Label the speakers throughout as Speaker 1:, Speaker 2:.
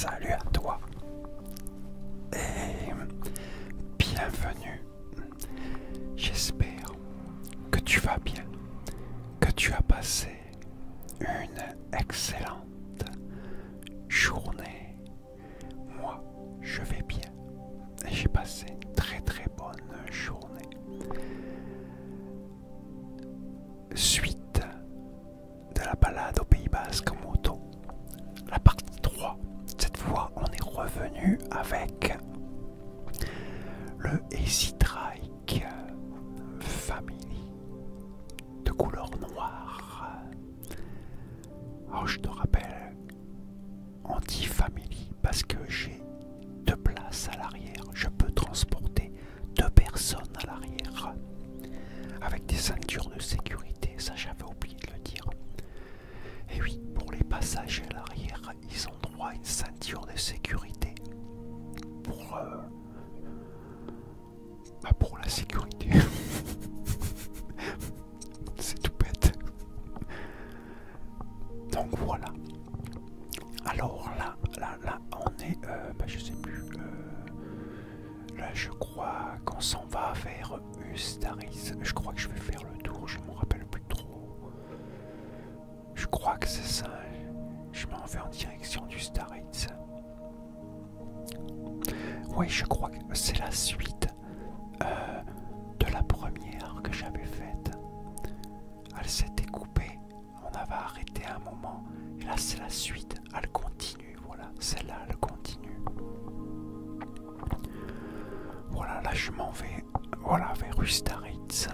Speaker 1: Salut à toi et bienvenue. J'espère que tu vas bien, que tu as passé une excellente journée. Moi, je vais bien et j'ai passé une très bonne journée. Suite de la balade au Pays Basque en moto, la partie 3. Cette fois, on est revenu avec le Easy Trike Family de couleur noire. Alors je te rappelle, on dit Family parce que j'ai 2 places à l'arrière. Je peux transporter 2 personnes à l'arrière avec des ceintures de sécurité. Ça, j'avais oublié de le dire. Et oui, pour les passagers à l'arrière, ils ont droit à une ceinture de sécurité pour la sécurité. C'est tout bête. Donc voilà. Alors là, on est, je sais plus. Là, je crois qu'on s'en va vers Ustaritz. Je crois que je vais faire le tour. Je m'en rappelle plus trop. Je crois que c'est ça. Je m'en vais en direction d'Ustaritz. Oui, je crois que c'est la suite de la première que j'avais faite. Elle s'était coupée. On avait arrêté un moment. Et là, c'est la suite. Elle continue. Voilà, celle-là, elle continue. Voilà, là, je m'en vais. Voilà, vers Ustaritz.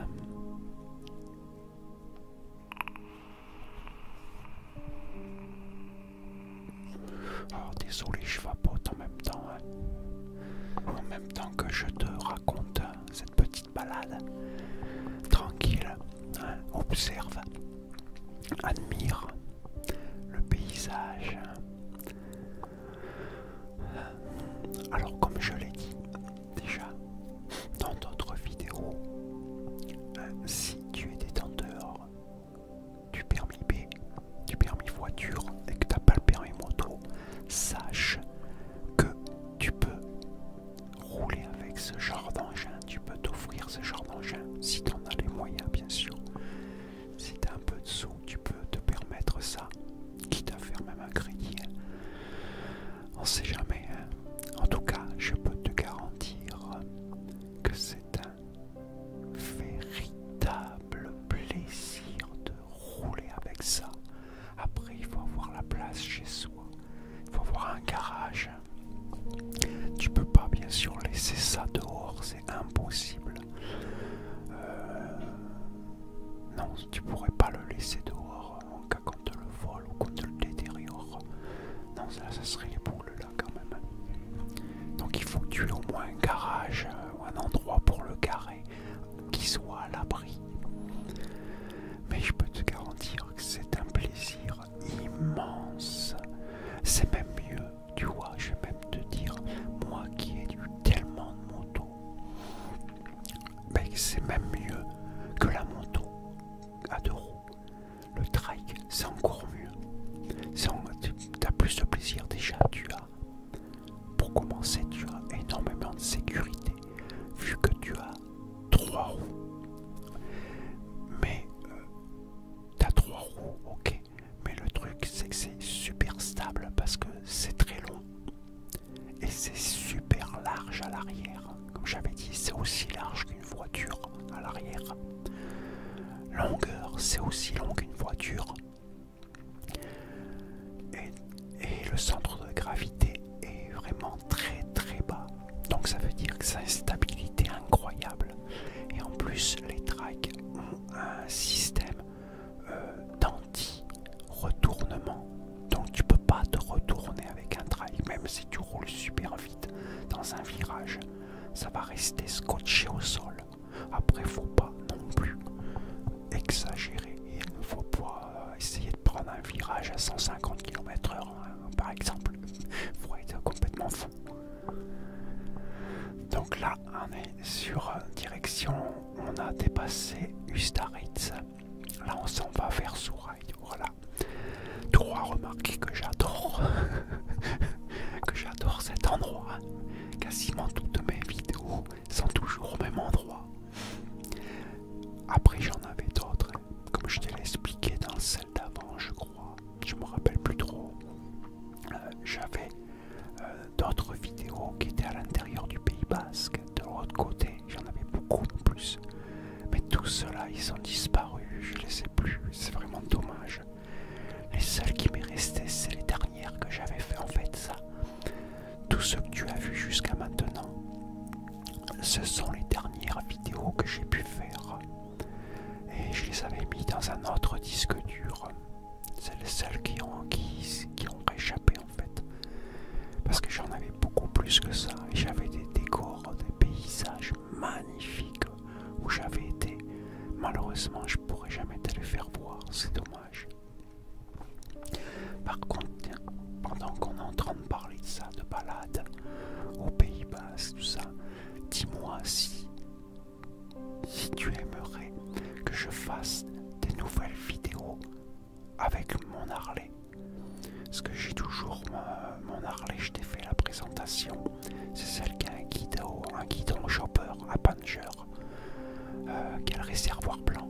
Speaker 1: Oh, désolé, je vapote en même temps. En même temps que je te raconte cette petite balade. Tranquille. Observe. Admire le paysage. Alors, comme je l'ai dit déjà dans d'autres vidéos, si tu es détenteur du permis B, du permis voiture et que tu n'as pas le permis moto, sache que tu peux rouler avec ce genre d'engin, tu peux t'offrir ce genre d'engin si tu en as les moyens, bien sûr. Si tu as un peu de sous, tu peux te permettre ça, quitte à faire même un crédit. On sait jamais. En tout cas, je peux te garantir que c'est un véritable plaisir de rouler avec ça. Après, il faut avoir la place chez soi. Il faut avoir un garage. Tu peux pas bien sûr laisser ça dehors, c'est impossible. Non, tu pourrais pas le laisser dehors en cas qu'on te le vole ou qu'on te le détériore. Non, ça serait les boules là quand même. Donc il faut que tu aies au moins un garage ou un endroit pour le garer qui soit à l'abri. Mais je peux te garantir que c'est un plaisir immense. C'est même mieux, tu vois, je vais même te dire, moi qui ai eu tellement de motos, ben c'est même mieux que la moto à 2 roues. Le trike, c'est encore mieux. Tu as plus de plaisir déjà, pour commencer, tu as énormément de sécurité, vu que tu as 3 roues. Mais tu as 3 roues, ok. Mais le truc, c'est que c'est super stable parce que c'est très long. Et c'est super large à l'arrière. Comme j'avais dit, c'est aussi large qu'une voiture à l'arrière. Longueur, c'est aussi long qu'une voiture. Et le centre de gravité est vraiment très bas. Donc ça veut dire que ça a une stabilité incroyable. Et en plus, les trikes ont un système d'anti-retournement. Donc tu peux pas te retourner avec un trike, même si tu roules super vite dans un virage. Ça va rester scotché au sol. Après, faut pas non plus exagérer. Il ne faut pas essayer de prendre un virage à 150 km/h, par exemple. Il faut être complètement fou. Donc là, on est sur direction, on a dépassé Ustaritz. Là, on s'en va vers Souraï. Voilà. 3 remarques que j'adore. Que d'ailleurs, quasiment toutes mes vidéos sont toujours au même endroit. Après j'en avais d'autres, comme je te l'ai expliqué dans celle d'avant, je crois. Je me rappelle plus trop. J'avais d'autres vidéos qui étaient à l'intérieur du Pays Basque. De l'autre côté, j'en avais beaucoup plus. Mais tout cela, ils ont disparu. Je les ai plus. C'est vraiment dommage. Les seuls qui m'est resté, c'est les dernières que j'avais fait en fait. Ça, tout ce que tu as vu jusqu'à maintenant, ce sont les dernières vidéos que j'ai pu faire. Et je les avais mis dans un autre disque dur. C'est les seuls qui ont réchappé en fait. Parce que j'en avais beaucoup plus que ça. Et j'avais des décors, des paysages magnifiques où j'avais été. Malheureusement, je pourrais jamais te les faire voir. C'est dommage. Par contre, tiens, pendant qu'on est en train de parler de ça, de balade au Pays Basque, tout ça, dis-moi si tu aimerais que je fasse des nouvelles vidéos avec mon Harley. Parce que j'ai toujours mon Harley, je t'ai fait la présentation. C'est celle qui a un guidon chopper à Panger, qui a le réservoir blanc.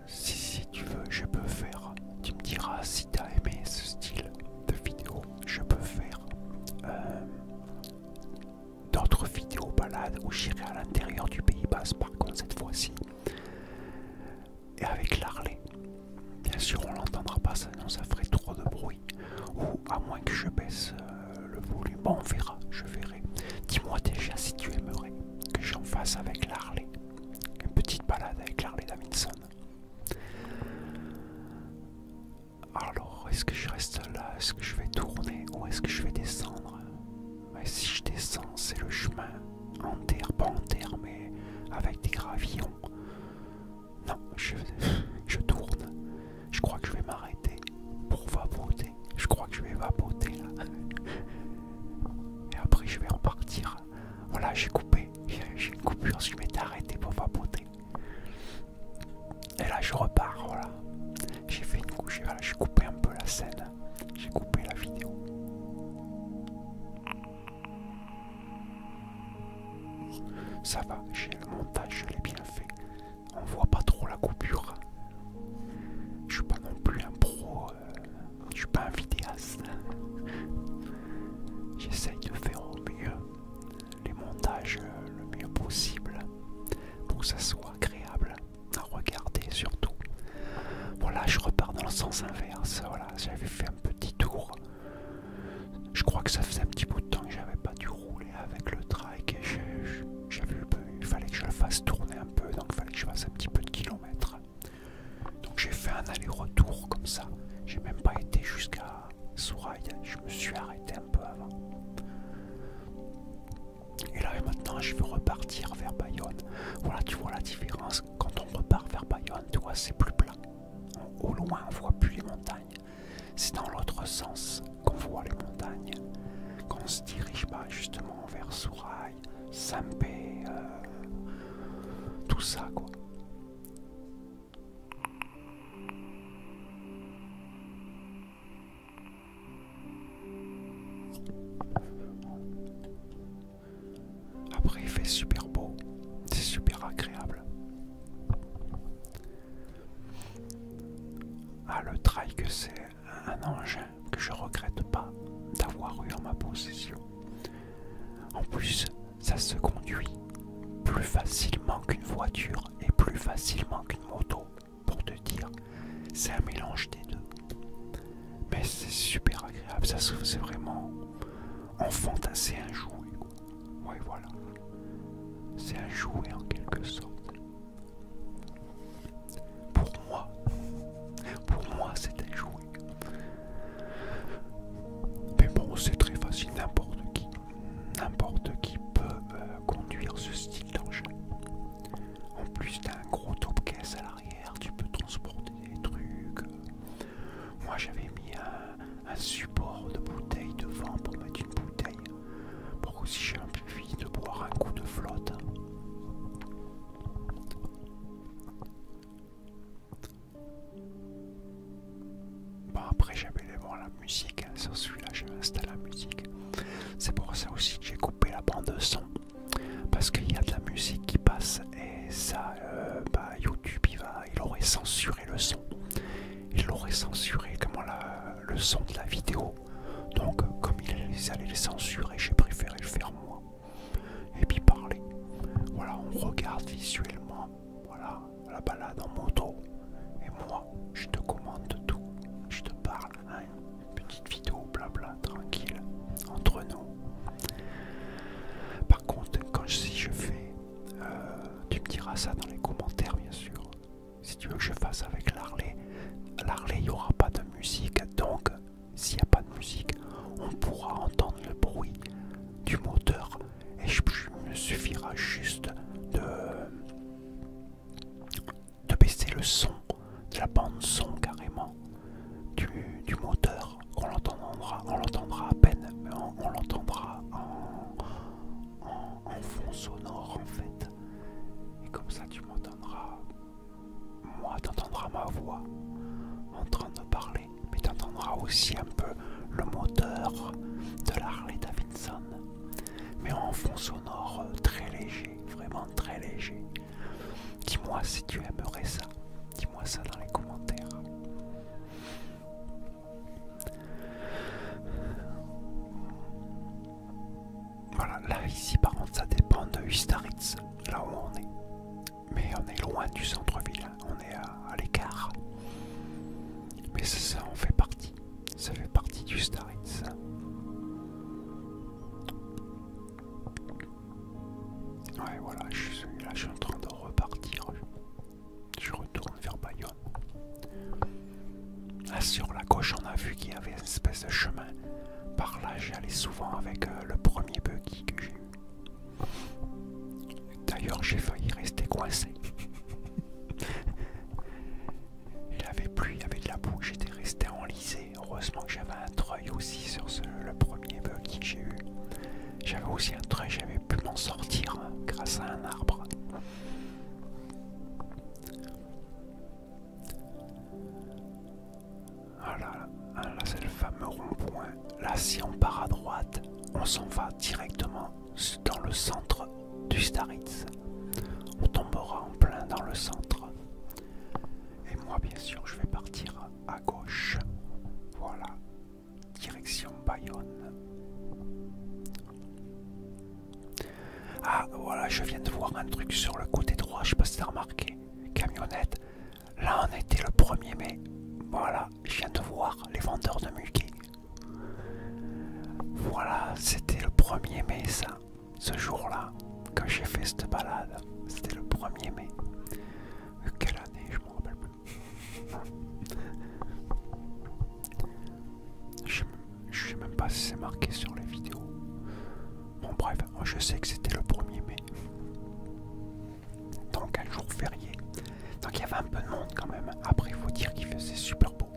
Speaker 1: Si tu veux, je peux faire. Tu me diras si tu as aimé ce style de vidéo. Je peux faire d'autres vidéos balades où j'irai à l'intérieur du Pays Basque, par contre cette fois-ci. Et avec l'Harley. Bien sûr, on l'entendra pas, sinon ça ferait trop de bruit. Ou à moins que je baisse le volume. Bon, on verra, je verrai. Dis-moi déjà si tu aimerais que j'en fasse avec l'Harley. Une petite balade avec l'Harley Davidson. Alors, est-ce que je reste là? Est-ce que je vais tourner? Ou est-ce que je vais descendre? Et si je descends, c'est le chemin en terre, pas en terre, mais avec des gravillons. Non, je tourne. Je crois que je vais m'arrêter pour vapoter. Je crois que je vais vapoter là. Et après je vais repartir. Voilà, j'ai coupé. J'ai une coupure, je m'étais arrêté pour vapoter. Et là je repars, voilà. J'ai fait une couche, voilà, j'ai coupé un peu la scène. J'ai coupé la vidéo. Ça va, j'ai le montage, je l'ai bien fait. On voit pas trop la coupure. Je suis pas non plus un pro, je suis pas un vidéaste. J'essaye de faire au mieux les montages le mieux possible pour que ça soit agréable à regarder surtout. Voilà, je repars dans le sens inverse. Voilà, j'avais fait un petit tour. Je crois que ça faisait un petit bout de temps que j'avais pas dû rouler avec le trike. Il fallait que je le fasse tourner un peu, donc il fallait que je fasse un petit peu de kilomètres. Donc j'ai fait un aller-retour comme ça. J'ai même pas été jusqu'à Sourail. Je me suis arrêté un peu avant. Et là maintenant je vais repartir vers Bayonne. Voilà, tu vois la différence. Quand on repart vers Bayonne, tu vois, c'est plus plat. Au loin on voit plus les montagnes. C'est dans l'autre sens qu'on voit les montagnes. Quand on se dirige justement vers Sourail, Sampé, tout ça quoi. Après il fait super beau, c'est super agréable. Ah, le trike c'est un engin que je regrette pas d'avoir eu en ma possession. En plus, ça se conduit plus facilement qu'une voiture et plus facilement qu'une moto, pour te dire. C'est un mélange des deux. Mais c'est super agréable, ça c'est vraiment... On fantasme un jouet. Ouais, voilà. C'est un jouet en quelque sorte. Pour moi c'est un jouet. Mais bon, c'est très facile, n'importe qui peut conduire ce style d'engin. En plus t'as un gros top-caisse à l'arrière, tu peux transporter des trucs. Moi j'avais mis un support de bouteille devant pour mettre une bouteille, pour que si j'ai un peu envie de boire un coup de flotte. Bon, après j'avais directement la musique, hein. Sur celui-là je vais installer la musique. C'est pour ça aussi que j'ai coupé la bande son, parce qu'il y a de la musique qui passe et ça, YouTube il aurait censuré le son. Il aurait censuré le son de la vidéo. Donc comme ils allaient le censurer, j'ai préféré le faire moi. Et puis parler. Voilà, on regarde visuellement. Voilà, la balade en moto. Et moi, je te commande tout. Je te parle. Hein, une petite vidéo, blabla, tranquille. Entre nous. Par contre, si je fais, tu me diras ça dans les commentaires, bien sûr. Si tu veux que je fasse avec l'Harley, il n'y aura pas de musique. Donc, s'il n'y a pas de musique, on pourra entendre le bruit du moteur. Et il me suffira juste de baisser le son de la bande son carrément du moteur. On l'entendra à peine, mais on l'entendra en fond sonore en fait. Et comme ça tu m'entendras, moi t'entendras ma voix en train de parler, mais t'entendras aussi un peu le moteur de la Harley Davidson, mais en fond sonore très léger, vraiment très léger. Dis-moi si tu aimerais ça, dis-moi ça dans les commentaires. Voilà, là ici par contre ça dépend de Ustaritz, là où on est. Mais on est loin du centre-ville, on est à l'écart. Mais ça en fait partie, ça fait partie du Staritz. Ouais voilà, je suis en train de repartir. Je retourne vers Bayonne. Là sur la gauche on a vu qu'il y avait une espèce de chemin. Par là j'allais souvent avec le premier buggy que j'ai eu. D'ailleurs j'ai failli rester coincé. Il avait plu, il y avait de la boue, j'étais resté enlisé. Heureusement que j'avais un treuil aussi sur le premier buggy que j'ai eu. J'avais aussi un treuil, j'avais pu m'en sortir grâce à un arbre. Voilà, là c'est le fameux rond-point. Là si on part à droite, on s'en va directement dans le centre du Staritz. On tombera en plein dans le centre. Et moi bien sûr je vais partir à gauche. Voilà, direction Bayonne. Ah voilà, je viens de voir un truc sur le côté droit, je sais pas si t'as remarqué. Camionnette. Là on était le 1er mai. Voilà, je viens de voir les vendeurs de muguet. Voilà, c'était le 1er mai ça. Ce jour-là, quand j'ai fait cette balade, c'était le 1er mai. Quelle année, je me rappelle plus. Je sais même pas si c'est marqué sur les vidéos. Bon bref, je sais que c'était le 1er mai. Donc un jour férié. Donc il y avait un peu de monde quand même. Après il faut dire qu'il faisait super beau.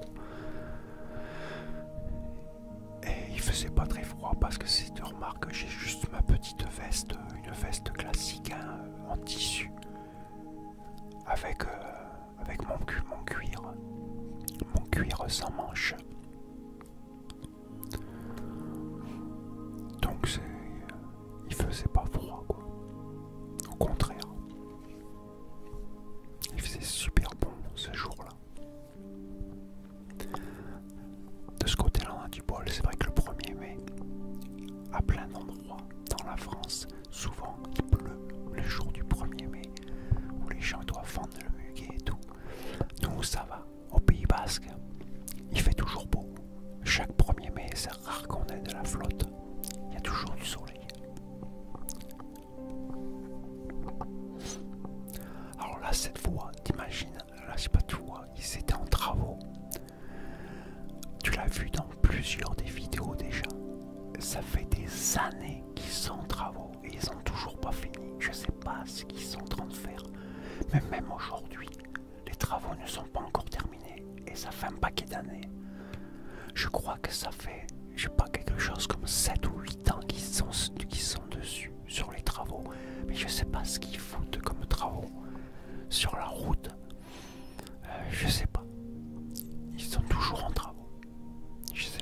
Speaker 1: Et il faisait pas très froid parce que si tu remarques, j'ai juste ma petite veste, une veste classique hein, en tissu. Avec mon cuir sans manche. Donc il faisait pas froid quoi. Au contraire. Il faisait super bon ce jour-là. De ce côté-là on a du bol, c'est vrai que le 1er mai, à plein d'endroits dans la France, souvent il pleut le jour du 1er mai, où les gens doivent vendre le muguet et tout. Nous ça va, au Pays Basque, il fait toujours beau. Chaque 1er mai, c'est rare qu'on ait de la flotte. Il y a toujours du soleil. Alors là, cette voie, t'imagines, là je sais pas, tu vois, ils étaient en travaux. Tu l'as vu dans plusieurs des vidéos déjà. Ça fait des années qu'ils sont en travaux et ils ont toujours pas fini. Je sais pas ce qu'ils sont en train de faire. Mais même aujourd'hui, les travaux ne sont pas encore terminés et ça fait un paquet d'années. Je crois que ça fait, je sais pas, quelque chose comme 7 ou 8 ans qu'ils sont dessus, sur les travaux. Mais je sais pas ce qu'ils foutent comme travaux sur la route. Je sais pas. Ils sont toujours en travaux. Je sais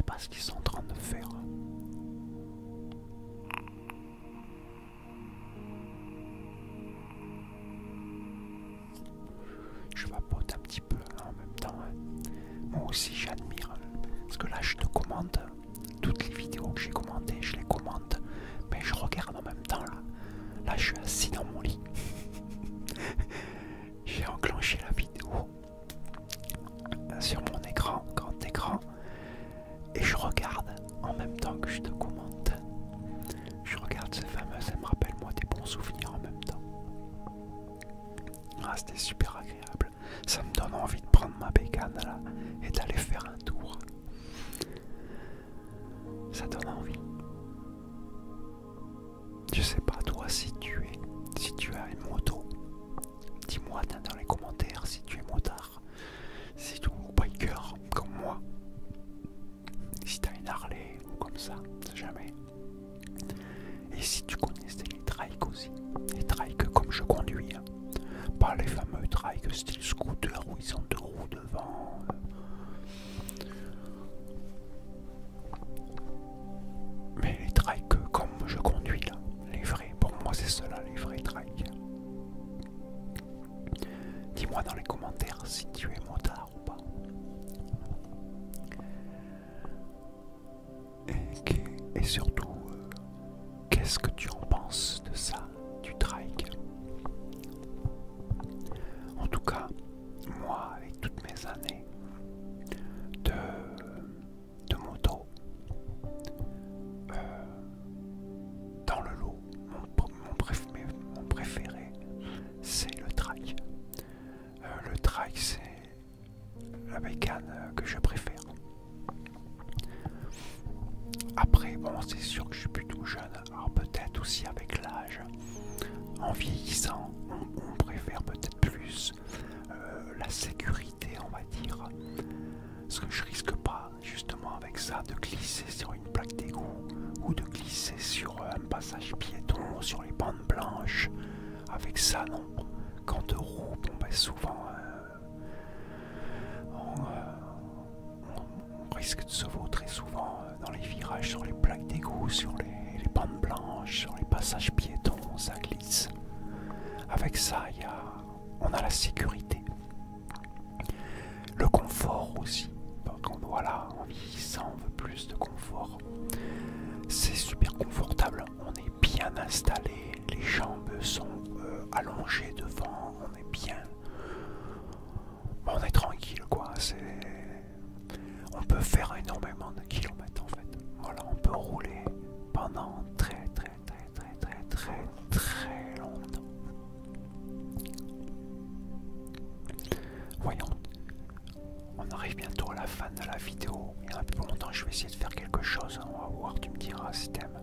Speaker 1: moi aussi j'admire. Parce que là je te commente toutes les vidéos que j'ai commentées, je les commente, mais je regarde en même temps là. Là je suis assis dans mon lit. J'ai enclenché la vidéo sur mon écran, grand écran, et je regarde en même temps que je te commente. Je regarde ces fameux, ça me rappelle moi des bons souvenirs en même temps. Ah, c'était super agréable. Ça me donne envie de prendre ma bécane là et d'aller faire un tour. Ça donne envie. Je sais pas toi si tu as une moto. Dis-moi dans les commentaires si tu es motard, si tu es biker comme moi, si tu as une Harley ou comme ça, jamais. Et si tu connaissais les trikes aussi, les trikes comme je conduis, hein. Pas les fameux trikes style scooter où ils ont deux roues devant. Mais les trikes comme je conduis là, les vrais, pour moi c'est cela les vrais trikes. Dis-moi dans les commentaires si tu es motard ou pas. Et surtout, qu'est-ce que tu en penses de ça, du trike? En tout cas, moi, avec toutes mes années de moto, dans le lot, mon préféré, c'est le trike. Le trike, c'est la bécane que je préfère. Après, bon, c'est sûr que je suis plutôt jeune, alors peut-être aussi avec l'âge, en vieillissant, on préfère peut-être plus la sécurité, on va dire, parce que je risque pas, justement, avec ça, de glisser sur une plaque d'égout ou de glisser sur un passage piéton, sur les bandes blanches. Avec ça, non. Quand on roule, bon, ben souvent, on risque de se vautrer souvent dans les virages, sur les plaques d'égout, sur les bandes blanches, sur les passages piétons, ça glisse. Avec ça, on a la sécurité. Le confort aussi. Par contre, voilà, en vieillissant, on veut plus de confort. C'est super confortable, on est bien installé, les jambes sont allongées devant, on est bien. On est tranquille, quoi. On peut faire énormément de kilomètres en fait. Voilà, on peut rouler pendant très longtemps. Voyons, on arrive bientôt à la fin de la vidéo. Il y en a plus pour longtemps, je vais essayer de faire quelque chose. On va voir, tu me diras si t'aimes.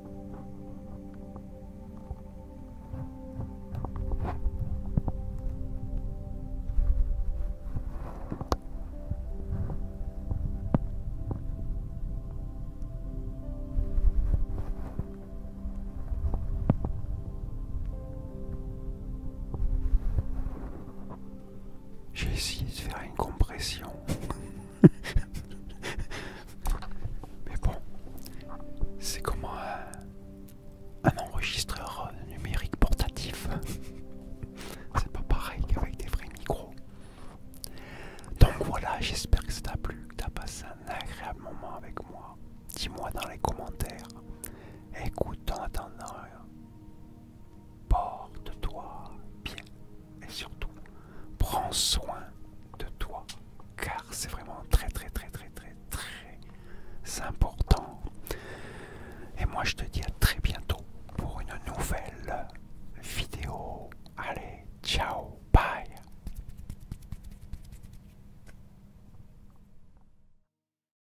Speaker 1: J'ai essayé de faire une compression. Mais bon, c'est comme un enregistreur numérique portatif. C'est pas pareil qu'avec des vrais micros. Donc voilà, j'espère que ça t'a plu, que t'as passé un agréable moment avec moi. Dis-moi dans les commentaires. Écoute, en attendant, porte-toi bien. Et surtout, prends soin de toi. Car c'est vraiment très important. Et moi je te dis à